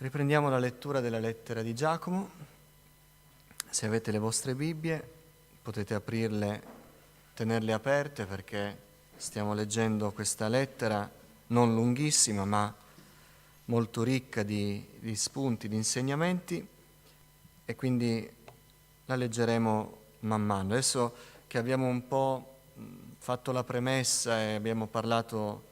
Riprendiamo la lettura della lettera di Giacomo. Se avete le vostre Bibbie potete aprirle, tenerle aperte perché stiamo leggendo questa lettera non lunghissima ma molto ricca di spunti, di insegnamenti e quindi la leggeremo man mano. Adesso che abbiamo un po' fatto la premessa e abbiamo parlato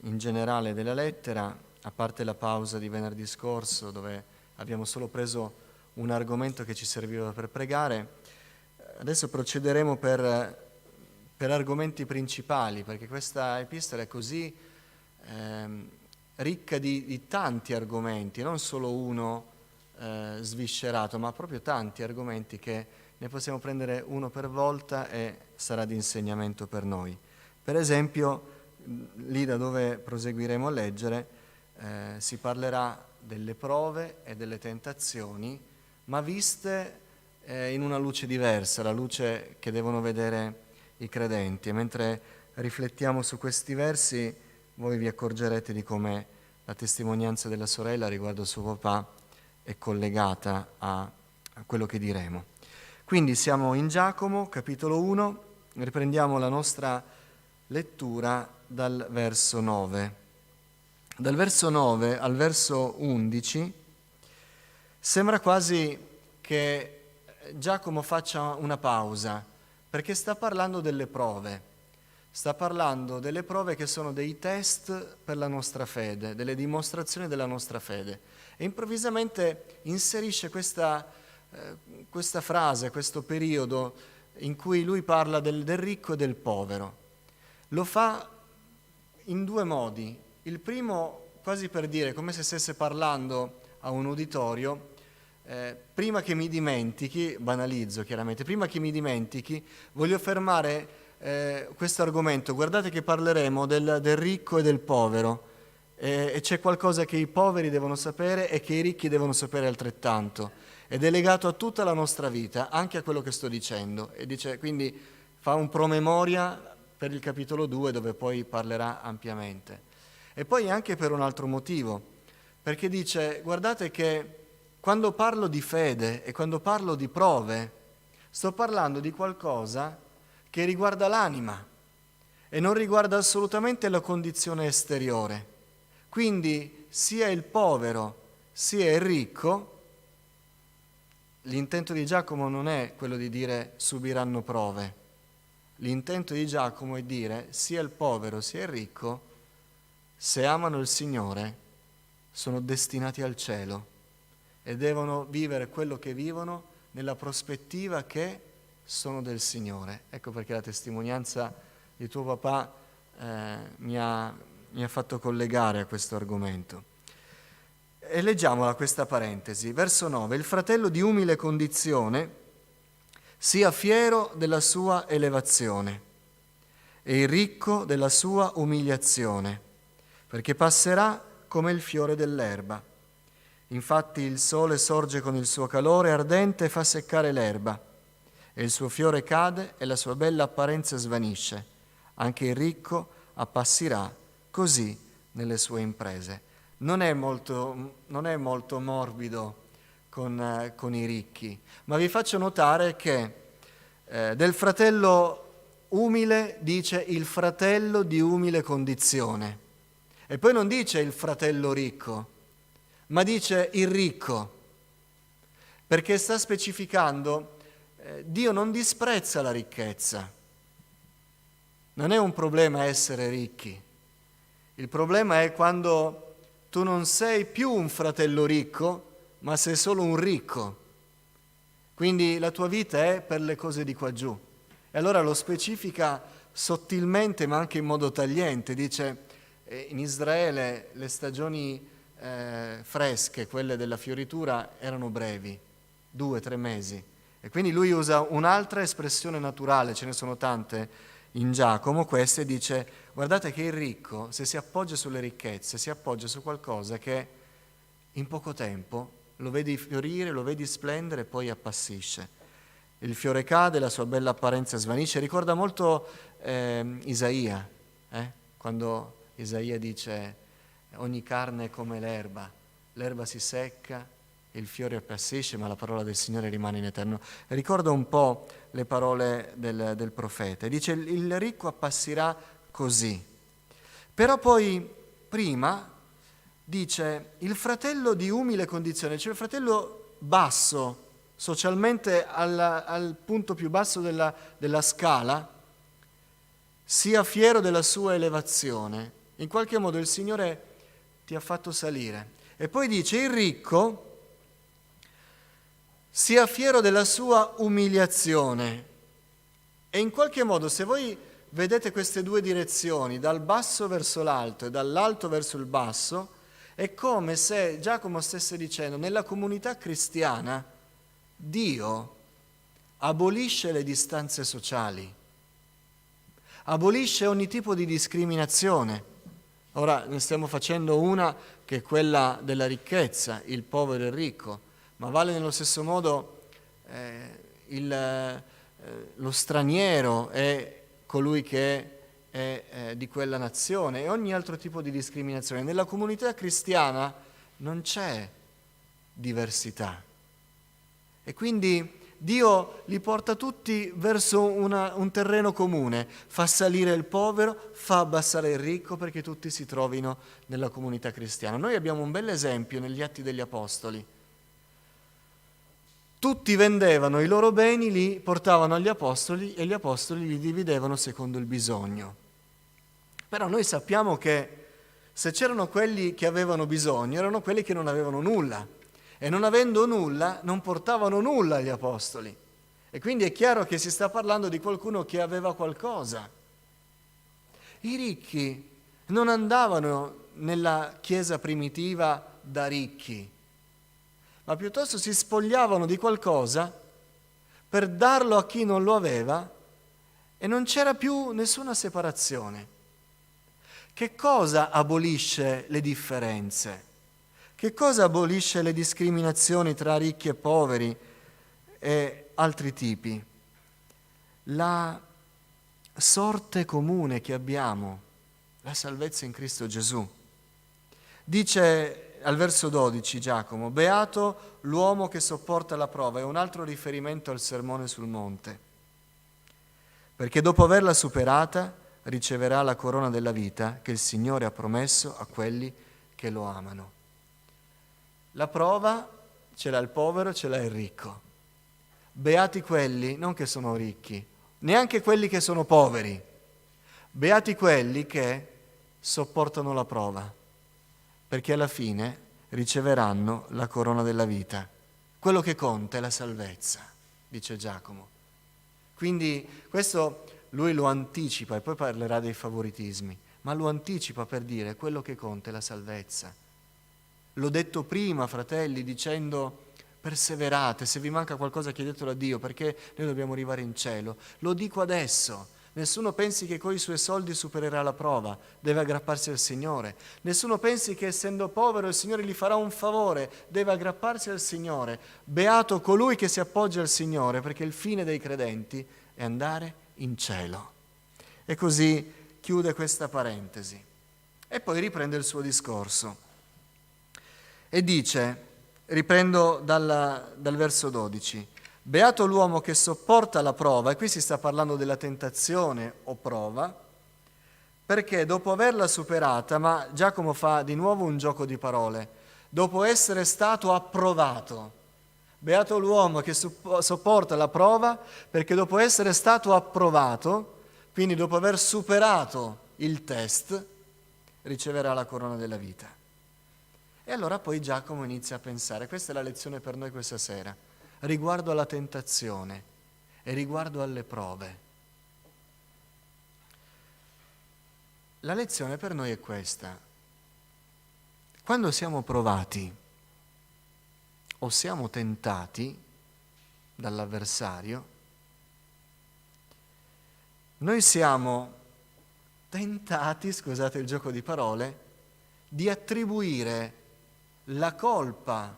in generale della lettera, a parte la pausa di venerdì scorso dove abbiamo solo preso un argomento che ci serviva per pregare, adesso procederemo per argomenti principali, perché questa epistola è così ricca di tanti argomenti, non solo uno sviscerato, ma proprio tanti argomenti che ne possiamo prendere uno per volta e sarà di insegnamento per noi. Per esempio, lì da dove proseguiremo a leggere, si parlerà delle prove e delle tentazioni, ma viste in una luce diversa, la luce che devono vedere i credenti. E mentre riflettiamo su questi versi, voi vi accorgerete di come la testimonianza della sorella riguardo suo papà è collegata a quello che diremo. Quindi siamo in Giacomo, capitolo 1, riprendiamo la nostra lettura dal verso 9. Dal verso 9 al verso 11 sembra quasi che Giacomo faccia una pausa, perché sta parlando delle prove. Sta parlando delle prove che sono dei test per la nostra fede, delle dimostrazioni della nostra fede. E improvvisamente inserisce questa frase, questo periodo in cui lui parla del ricco e del povero. Lo fa in due modi. Il primo, quasi per dire, come se stesse parlando a un uditorio, prima che mi dimentichi, banalizzo chiaramente, prima che mi dimentichi, voglio fermare questo argomento. Guardate che parleremo del ricco e del povero, e c'è qualcosa che i poveri devono sapere e che i ricchi devono sapere altrettanto, ed è legato a tutta la nostra vita, anche a quello che sto dicendo. E dice, quindi fa un promemoria per il capitolo 2 dove poi parlerà ampiamente. E poi anche per un altro motivo, perché dice, guardate che quando parlo di fede e quando parlo di prove, sto parlando di qualcosa che riguarda l'anima e non riguarda assolutamente la condizione esteriore. Quindi sia il povero sia il ricco, l'intento di Giacomo non è quello di dire subiranno prove. L'intento di Giacomo è dire sia il povero sia il ricco, se amano il Signore, sono destinati al cielo e devono vivere quello che vivono nella prospettiva che sono del Signore. Ecco perché la testimonianza di tuo papà mi ha fatto collegare a questo argomento. E leggiamola questa parentesi. Verso 9. Il fratello di umile condizione sia fiero della sua elevazione e il ricco della sua umiliazione, perché passerà come il fiore dell'erba. Infatti il sole sorge con il suo calore ardente e fa seccare l'erba, e il suo fiore cade e la sua bella apparenza svanisce. Anche il ricco appassirà così nelle sue imprese. Non è molto morbido con i ricchi, ma vi faccio notare che del fratello umile dice il fratello di umile condizione. E poi non dice il fratello ricco, ma dice il ricco, perché sta specificando Dio non disprezza la ricchezza. Non è un problema essere ricchi. Il problema è quando tu non sei più un fratello ricco, ma sei solo un ricco. Quindi la tua vita è per le cose di qua giù. E allora lo specifica sottilmente, ma anche in modo tagliente. Dice, in Israele le stagioni fresche, quelle della fioritura, erano brevi, 2-3 mesi. E quindi lui usa un'altra espressione naturale, ce ne sono tante in Giacomo, queste, dice, guardate che il ricco, se si appoggia sulle ricchezze, si appoggia su qualcosa che in poco tempo lo vedi fiorire, lo vedi splendere e poi appassisce. Il fiore cade, la sua bella apparenza svanisce. Ricorda molto Isaia, quando Isaia dice ogni carne è come l'erba l'erba si secca, il fiore appassisce, ma la parola del Signore rimane in eterno. Ricordo un po' le parole del profeta. Dice, il ricco appassirà così. Però poi, prima, dice, il fratello di umile condizione, cioè il fratello basso, socialmente al punto più basso della scala, sia fiero della sua elevazione. In qualche modo il Signore ti ha fatto salire. E poi dice, il ricco sia fiero della sua umiliazione. E in qualche modo, se voi vedete queste due direzioni, dal basso verso l'alto e dall'alto verso il basso, è come se Giacomo stesse dicendo, nella comunità cristiana Dio abolisce le distanze sociali, abolisce ogni tipo di discriminazione. Ora ne stiamo facendo una che è quella della ricchezza, il povero e il ricco, ma vale nello stesso modo lo straniero è colui che è di quella nazione e ogni altro tipo di discriminazione. Nella comunità cristiana non c'è diversità e quindi Dio li porta tutti verso un terreno comune, fa salire il povero, fa abbassare il ricco perché tutti si trovino nella comunità cristiana. Noi abbiamo un bel esempio negli Atti degli Apostoli. Tutti vendevano i loro beni, li portavano agli apostoli e gli apostoli li dividevano secondo il bisogno. Però noi sappiamo che se c'erano quelli che avevano bisogno, erano quelli che non avevano nulla. E non avendo nulla, non portavano nulla agli apostoli. E quindi è chiaro che si sta parlando di qualcuno che aveva qualcosa. I ricchi non andavano nella chiesa primitiva da ricchi, ma piuttosto si spogliavano di qualcosa per darlo a chi non lo aveva e non c'era più nessuna separazione. Che cosa abolisce le differenze? Che cosa abolisce le discriminazioni tra ricchi e poveri e altri tipi? La sorte comune che abbiamo, la salvezza in Cristo Gesù. Dice al verso 12 Giacomo, beato l'uomo che sopporta la prova, è un altro riferimento al sermone sul monte, perché dopo averla superata riceverà la corona della vita che il Signore ha promesso a quelli che lo amano. La prova ce l'ha il povero, ce l'ha il ricco. Beati quelli, non che sono ricchi, neanche quelli che sono poveri, beati quelli che sopportano la prova, perché alla fine riceveranno la corona della vita. Quello che conta è la salvezza, dice Giacomo. Quindi questo lui lo anticipa e poi parlerà dei favoritismi, ma lo anticipa per dire quello che conta è la salvezza. L'ho detto prima, fratelli, dicendo perseverate, se vi manca qualcosa chiedetelo a Dio perché noi dobbiamo arrivare in cielo. Lo dico adesso. Nessuno pensi che con i suoi soldi supererà la prova, deve aggrapparsi al Signore. Nessuno pensi che essendo povero il Signore gli farà un favore, deve aggrapparsi al Signore. Beato colui che si appoggia al Signore, perché il fine dei credenti è andare in cielo. E così chiude questa parentesi. E poi riprende il suo discorso. E dice, riprendo dal verso 12, beato l'uomo che sopporta la prova, e qui si sta parlando della tentazione o prova, perché dopo averla superata, ma Giacomo fa di nuovo un gioco di parole, dopo essere stato approvato, beato l'uomo che sopporta la prova, perché dopo essere stato approvato, quindi dopo aver superato il test, riceverà la corona della vita. E allora poi Giacomo inizia a pensare, questa è la lezione per noi questa sera, riguardo alla tentazione e riguardo alle prove. La lezione per noi è questa. Quando siamo provati o siamo tentati dall'avversario, noi siamo tentati, scusate il gioco di parole, di attribuire la colpa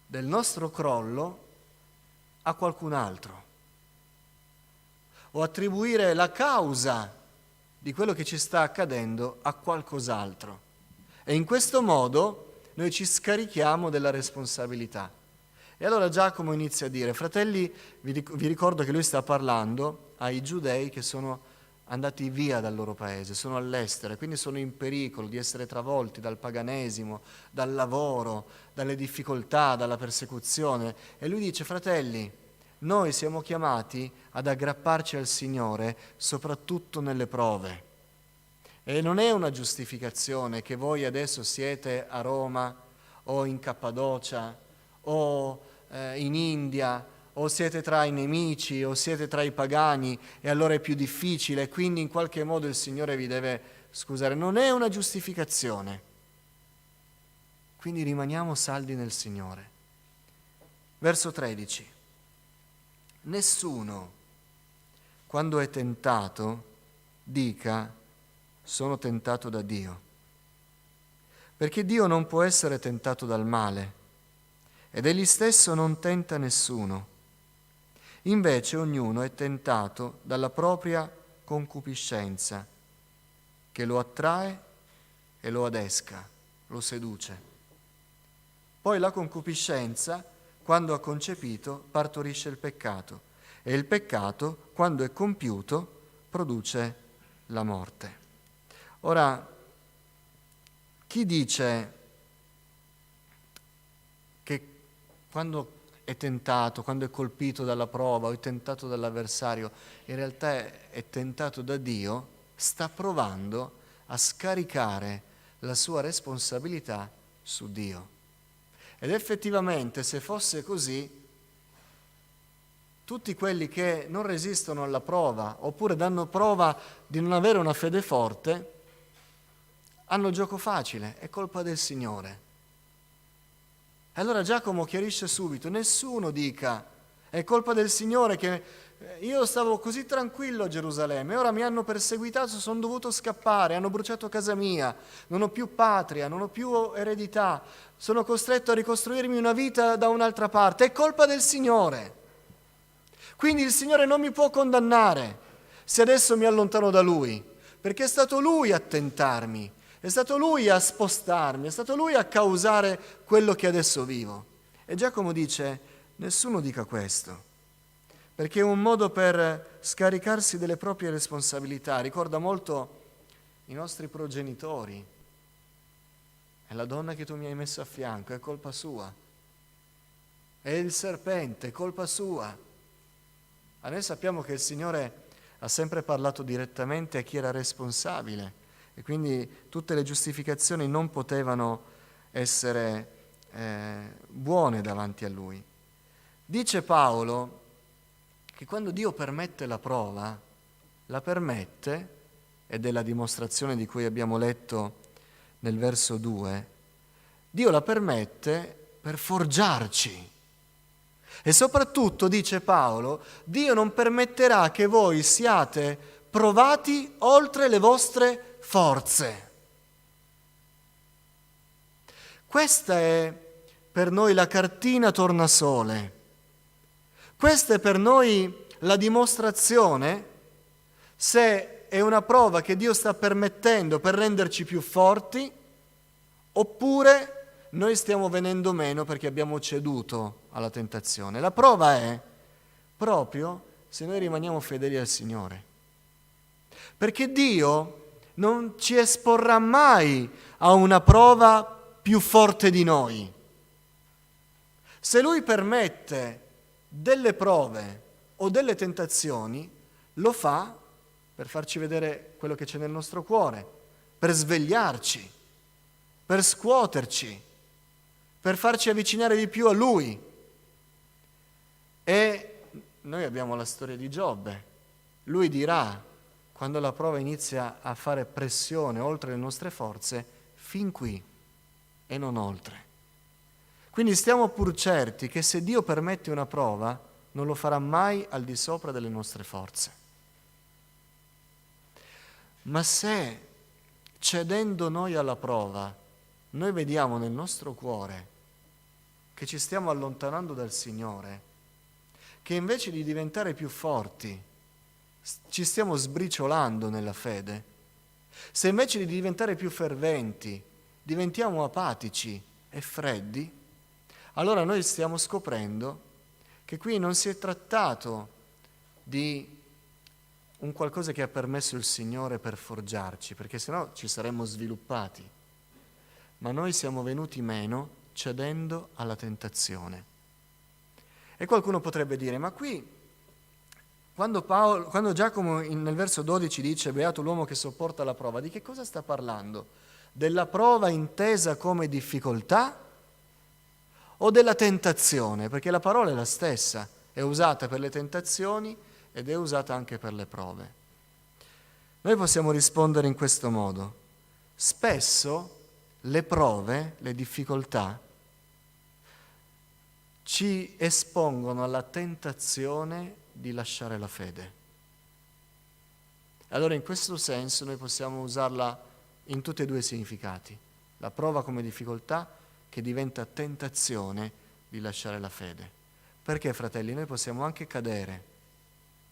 del nostro crollo a qualcun altro o attribuire la causa di quello che ci sta accadendo a qualcos'altro. E in questo modo noi ci scarichiamo della responsabilità. E allora Giacomo inizia a dire: fratelli, vi ricordo che lui sta parlando ai giudei che sono andati via dal loro paese, sono all'estero, quindi sono in pericolo di essere travolti dal paganesimo, dal lavoro, dalle difficoltà, dalla persecuzione. E lui dice: fratelli, noi siamo chiamati ad aggrapparci al Signore soprattutto nelle prove. E non è una giustificazione che voi adesso siete a Roma o in Cappadocia o in India, o siete tra i nemici, o siete tra i pagani, e allora è più difficile, e quindi in qualche modo il Signore vi deve scusare. Non è una giustificazione. Quindi rimaniamo saldi nel Signore. Verso 13. Nessuno, quando è tentato, dica: sono tentato da Dio. Perché Dio non può essere tentato dal male, ed egli stesso non tenta nessuno. Invece ognuno è tentato dalla propria concupiscenza, che lo attrae e lo adesca, lo seduce. Poi la concupiscenza, quando ha concepito, partorisce il peccato, e il peccato, quando è compiuto, produce la morte. Ora, chi dice che quando è tentato, quando è colpito dalla prova o è tentato dall'avversario, in realtà è tentato da Dio, sta provando a scaricare la sua responsabilità su Dio. Ed effettivamente, se fosse così, tutti quelli che non resistono alla prova, oppure danno prova di non avere una fede forte, hanno gioco facile, è colpa del Signore. Allora Giacomo chiarisce subito: nessuno dica è colpa del Signore che io stavo così tranquillo a Gerusalemme, ora mi hanno perseguitato, sono dovuto scappare, hanno bruciato casa mia, non ho più patria, non ho più eredità, sono costretto a ricostruirmi una vita da un'altra parte, è colpa del Signore. Quindi il Signore non mi può condannare se adesso mi allontano da Lui, perché è stato Lui a tentarmi. È stato Lui a spostarmi, è stato Lui a causare quello che adesso vivo. E Giacomo dice: nessuno dica questo, perché è un modo per scaricarsi delle proprie responsabilità. Ricorda molto i nostri progenitori. È la donna che tu mi hai messo a fianco, è colpa sua. È il serpente, è colpa sua. Ma noi sappiamo che il Signore ha sempre parlato direttamente a chi era responsabile. E quindi tutte le giustificazioni non potevano essere buone davanti a Lui. Dice Paolo che quando Dio permette la prova, la permette, ed è la dimostrazione di cui abbiamo letto nel verso 2, Dio la permette per forgiarci. E soprattutto, dice Paolo, Dio non permetterà che voi siate provati oltre le vostre forze. Questa è per noi la cartina tornasole. Questa è per noi la dimostrazione se è una prova che Dio sta permettendo per renderci più forti, oppure noi stiamo venendo meno perché abbiamo ceduto alla tentazione. La prova è proprio se noi rimaniamo fedeli al Signore. Perché Dio non ci esporrà mai a una prova più forte di noi. Se Lui permette delle prove o delle tentazioni, lo fa per farci vedere quello che c'è nel nostro cuore, per svegliarci, per scuoterci, per farci avvicinare di più a Lui. E noi abbiamo la storia di Giobbe. Lui dirà, quando la prova inizia a fare pressione oltre le nostre forze, fin qui e non oltre. Quindi stiamo pur certi che se Dio permette una prova, non lo farà mai al di sopra delle nostre forze. Ma se, cedendo noi alla prova, noi vediamo nel nostro cuore che ci stiamo allontanando dal Signore, che invece di diventare più forti, ci stiamo sbriciolando nella fede, se invece di diventare più ferventi diventiamo apatici e freddi, allora noi stiamo scoprendo che qui non si è trattato di un qualcosa che ha permesso il Signore per forgiarci, perché sennò ci saremmo sviluppati, ma noi siamo venuti meno cedendo alla tentazione. E qualcuno potrebbe dire, ma qui, quando Giacomo nel verso 12 dice beato l'uomo che sopporta la prova, di che cosa sta parlando? Della prova intesa come difficoltà o della tentazione? Perché la parola è la stessa, è usata per le tentazioni ed è usata anche per le prove. Noi possiamo rispondere in questo modo. Spesso le prove, le difficoltà, ci espongono alla tentazione di lasciare la fede. Allora in questo senso noi possiamo usarla in tutti e due i significati. La prova come difficoltà che diventa tentazione di lasciare la fede. Perché, fratelli, noi possiamo anche cadere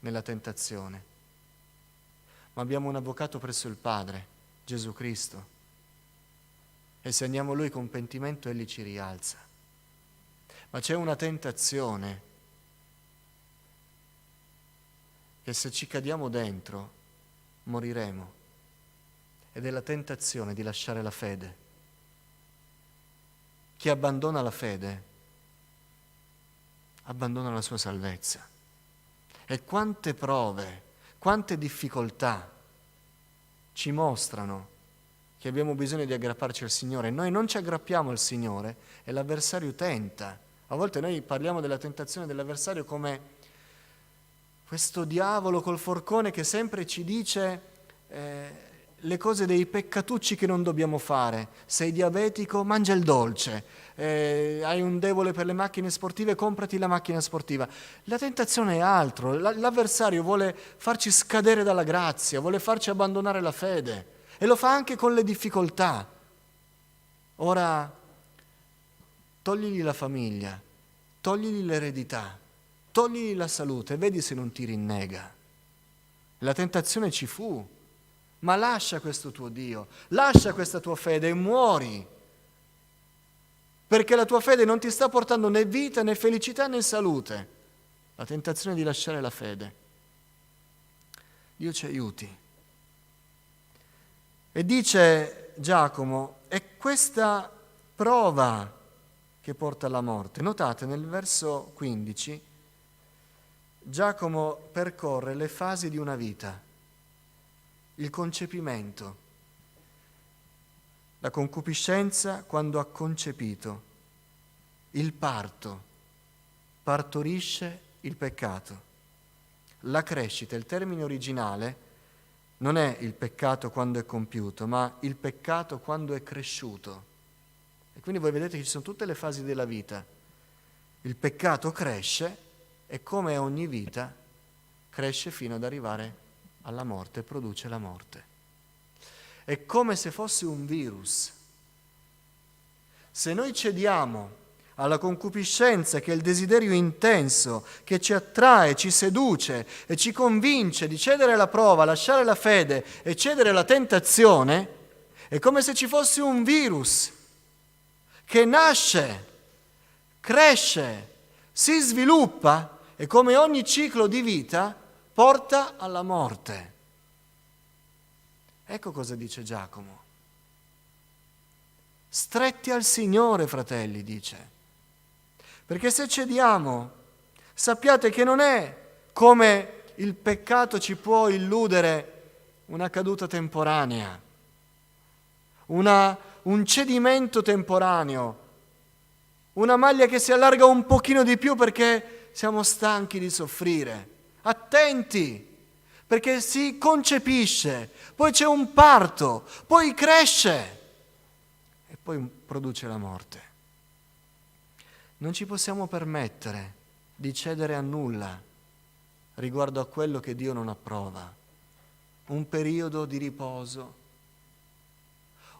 nella tentazione, ma abbiamo un avvocato presso il Padre, Gesù Cristo, e se andiamo a Lui con pentimento Egli ci rialza. Ma c'è una tentazione che se ci cadiamo dentro moriremo, ed è la tentazione di lasciare la fede. Chi abbandona la fede abbandona la sua salvezza. E quante prove, quante difficoltà ci mostrano che abbiamo bisogno di aggrapparci al Signore. Noi non ci aggrappiamo al Signore e l'avversario tenta. A volte noi parliamo della tentazione dell'avversario come questo diavolo col forcone che sempre ci dice le cose dei peccatucci che non dobbiamo fare. Sei diabetico, mangia il dolce. Hai un debole per le macchine sportive, comprati la macchina sportiva. La tentazione è altro. L'avversario vuole farci scadere dalla grazia, vuole farci abbandonare la fede e lo fa anche con le difficoltà. Ora, togligli la famiglia, togligli l'eredità, togligli la salute, vedi se non ti rinnega. La tentazione ci fu. Ma lascia questo tuo Dio, lascia questa tua fede e muori, perché la tua fede non ti sta portando né vita, né felicità, né salute. La tentazione di lasciare la fede. Dio ci aiuti. E dice Giacomo, è questa prova che porta alla morte. Notate nel verso 15, Giacomo percorre le fasi di una vita. Il concepimento, la concupiscenza quando ha concepito, il parto, partorisce il peccato, la crescita, il termine originale non è il peccato quando è compiuto, ma il peccato quando è cresciuto. E quindi voi vedete che ci sono tutte le fasi della vita. Il peccato cresce e come ogni vita cresce fino ad arrivare alla morte, produce la morte. È come se fosse un virus. Se noi cediamo alla concupiscenza, che è il desiderio intenso, che ci attrae, ci seduce e ci convince di cedere alla prova, lasciare la fede e cedere alla tentazione, è come se ci fosse un virus che nasce, cresce, si sviluppa e come ogni ciclo di vita porta alla morte. Ecco cosa dice Giacomo. Stretti al Signore, fratelli, dice. Perché se cediamo, sappiate che non è come il peccato ci può illudere una caduta temporanea, un cedimento temporaneo, una maglia che si allarga un pochino di più perché siamo stanchi di soffrire. Attenti, perché si concepisce, poi c'è un parto, poi cresce e poi produce la morte. Non ci possiamo permettere di cedere a nulla riguardo a quello che Dio non approva. Un periodo di riposo,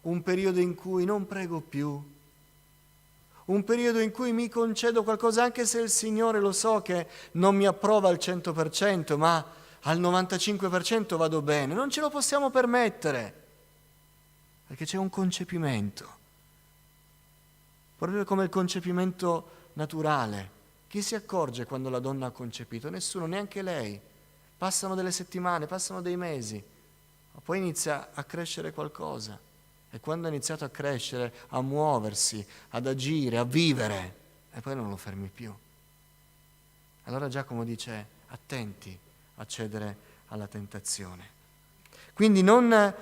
un periodo in cui non prego più, un periodo in cui mi concedo qualcosa, anche se il Signore lo so che non mi approva al 100%, ma al 95% vado bene. Non ce lo possiamo permettere, perché c'è un concepimento. proprio come il concepimento naturale. Chi si accorge quando la donna ha concepito? Nessuno, neanche lei. Passano delle settimane, passano dei mesi, ma poi inizia a crescere qualcosa. E quando ha iniziato a crescere, a muoversi, ad agire, a vivere, e poi non lo fermi più. Allora Giacomo dice: attenti a cedere alla tentazione. Quindi non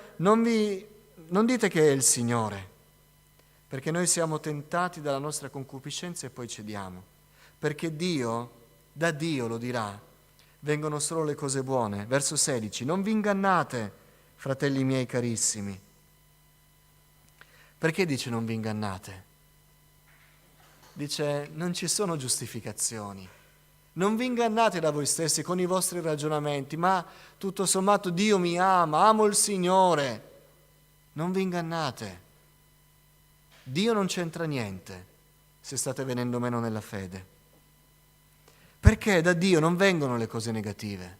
dite che è il Signore, perché noi siamo tentati dalla nostra concupiscenza e poi cediamo. Perché da Dio lo dirà, vengono solo le cose buone. Verso 16: non vi ingannate, fratelli miei carissimi. Perché dice non vi ingannate? Dice non ci sono giustificazioni. Non vi ingannate da voi stessi con i vostri ragionamenti, ma tutto sommato Dio mi ama, amo il Signore. Non vi ingannate. Dio non c'entra niente se state venendo meno nella fede. Perché da Dio non vengono le cose negative.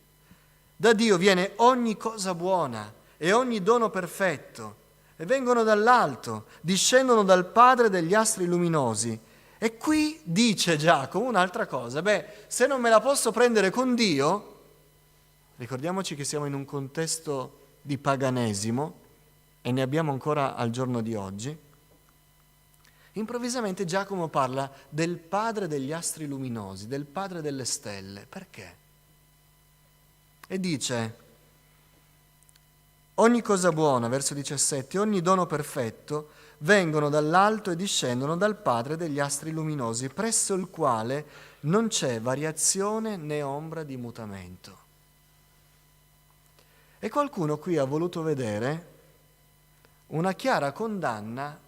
Da Dio viene ogni cosa buona e ogni dono perfetto. E vengono dall'alto, discendono dal Padre degli astri luminosi. E qui dice Giacomo un'altra cosa: se non me la posso prendere con Dio, ricordiamoci che siamo in un contesto di paganesimo e ne abbiamo ancora al giorno di oggi. Improvvisamente Giacomo parla del Padre degli astri luminosi, del Padre delle stelle. Perché? E dice: ogni cosa buona, verso 17, ogni dono perfetto vengono dall'alto e discendono dal Padre degli astri luminosi, presso il quale non c'è variazione né ombra di mutamento. E qualcuno qui ha voluto vedere una chiara condanna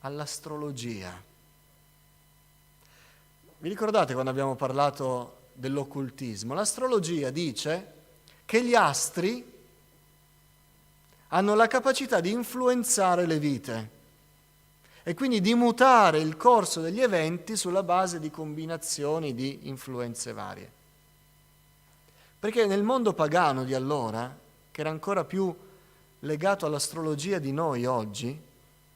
all'astrologia. Vi ricordate quando abbiamo parlato dell'occultismo? L'astrologia dice che gli astri hanno la capacità di influenzare le vite e quindi di mutare il corso degli eventi sulla base di combinazioni di influenze varie. Perché nel mondo pagano di allora, che era ancora più legato all'astrologia di noi oggi,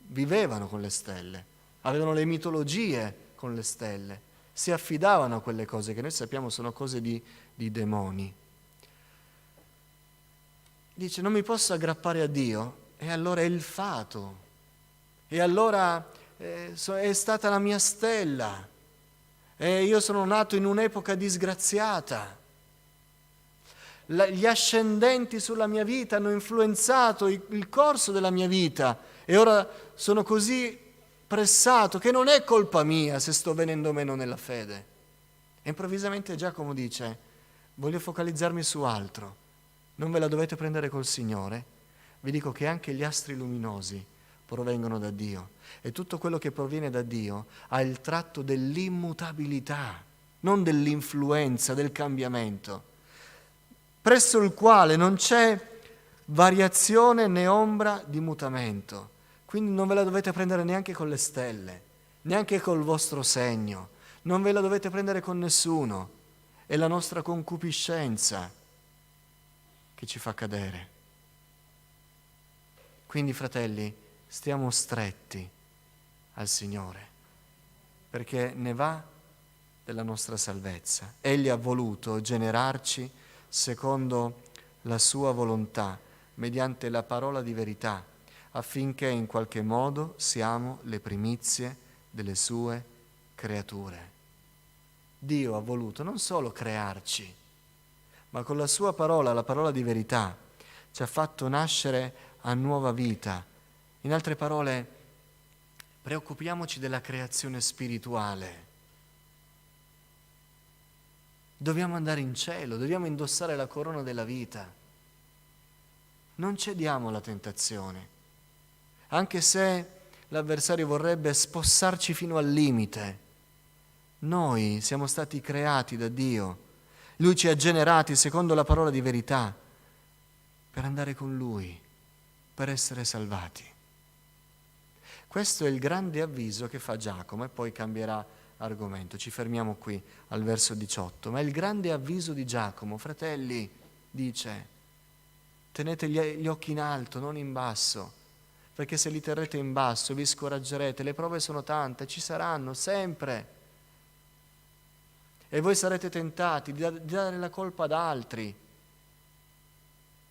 vivevano con le stelle, avevano le mitologie con le stelle, si affidavano a quelle cose che noi sappiamo sono cose di demoni. Dice: non mi posso aggrappare a Dio, e allora è il fato, e allora è stata la mia stella, e io sono nato in un'epoca disgraziata. Gli ascendenti sulla mia vita hanno influenzato il corso della mia vita e ora sono così pressato che non è colpa mia se sto venendo meno nella fede. E improvvisamente Giacomo dice: voglio focalizzarmi su altro, non ve la dovete prendere col Signore, vi dico che anche gli astri luminosi provengono da Dio e tutto quello che proviene da Dio ha il tratto dell'immutabilità, non dell'influenza, del cambiamento, presso il quale non c'è variazione né ombra di mutamento. Quindi non ve la dovete prendere neanche con le stelle, neanche col vostro segno, non ve la dovete prendere con nessuno. È la nostra concupiscenza che ci fa cadere. Quindi, fratelli, stiamo stretti al Signore, perché ne va della nostra salvezza. Egli ha voluto generarci secondo la sua volontà, mediante la parola di verità, affinché in qualche modo siamo le primizie delle sue creature. Dio ha voluto non solo crearci, ma con la sua parola, la parola di verità, ci ha fatto nascere a nuova vita. In altre parole, preoccupiamoci della creazione spirituale. Dobbiamo andare in cielo, dobbiamo indossare la corona della vita. Non cediamo alla tentazione, anche se l'avversario vorrebbe spossarci fino al limite. Noi siamo stati creati da Dio, Lui ci ha generati secondo la parola di verità per andare con Lui, per essere salvati. Questo è il grande avviso che fa Giacomo e poi cambierà argomento. Ci fermiamo qui al verso 18. Ma il grande avviso di Giacomo, fratelli, dice: tenete gli occhi in alto, non in basso, perché se li terrete in basso vi scoraggerete, le prove sono tante, ci saranno sempre. E voi sarete tentati di dare la colpa ad altri,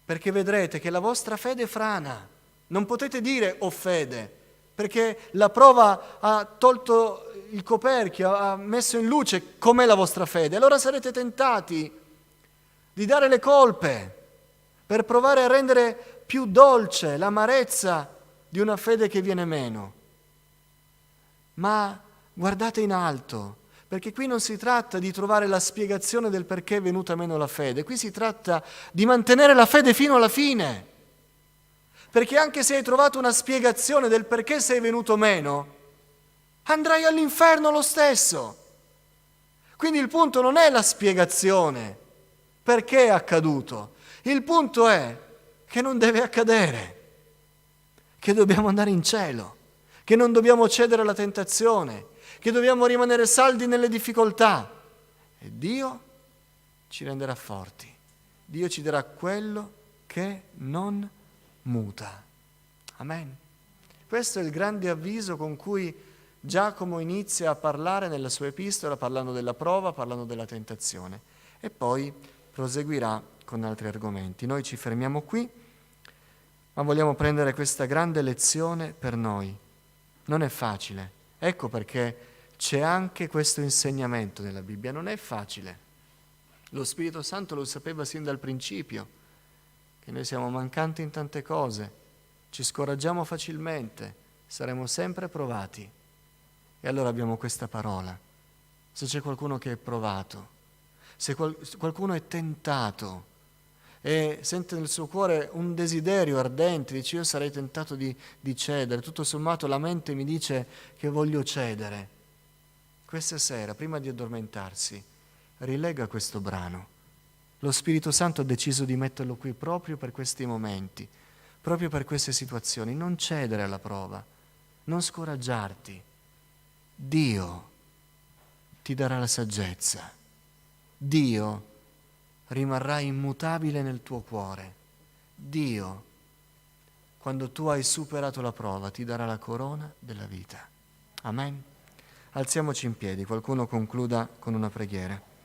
perché vedrete che la vostra fede frana. Non potete dire ho fede, perché la prova ha tolto il coperchio, ha messo in luce com'è la vostra fede. Allora sarete tentati di dare le colpe per provare a rendere più dolce l'amarezza di una fede che viene meno. Ma guardate in alto, perché qui non si tratta di trovare la spiegazione del perché è venuta meno la fede, qui si tratta di mantenere la fede fino alla fine. Perché anche se hai trovato una spiegazione del perché sei venuto meno, andrai all'inferno lo stesso. Quindi il punto non è la spiegazione, perché è accaduto. Il punto è che non deve accadere, che dobbiamo andare in cielo, che non dobbiamo cedere alla tentazione, che dobbiamo rimanere saldi nelle difficoltà. E Dio ci renderà forti. Dio ci darà quello che non muta. Amen. Questo è il grande avviso con cui Giacomo inizia a parlare nella sua epistola, parlando della prova, parlando della tentazione. E poi proseguirà con altri argomenti. Noi ci fermiamo qui, ma vogliamo prendere questa grande lezione per noi. Non è facile. Ecco perché c'è anche questo insegnamento nella Bibbia. Non è facile. Lo Spirito Santo lo sapeva sin dal principio, che noi siamo mancanti in tante cose, ci scoraggiamo facilmente, saremo sempre provati. E allora abbiamo questa parola. Se c'è qualcuno che è provato, se qualcuno è tentato e sente nel suo cuore un desiderio ardente, dice io sarei tentato di cedere, tutto sommato la mente mi dice che voglio cedere. Questa sera, prima di addormentarsi, rilegga questo brano. Lo Spirito Santo ha deciso di metterlo qui proprio per questi momenti, proprio per queste situazioni. Non cedere alla prova, non scoraggiarti. Dio ti darà la saggezza. Dio rimarrà immutabile nel tuo cuore. Dio, quando tu hai superato la prova, ti darà la corona della vita. Amen. Alziamoci in piedi, qualcuno concluda con una preghiera.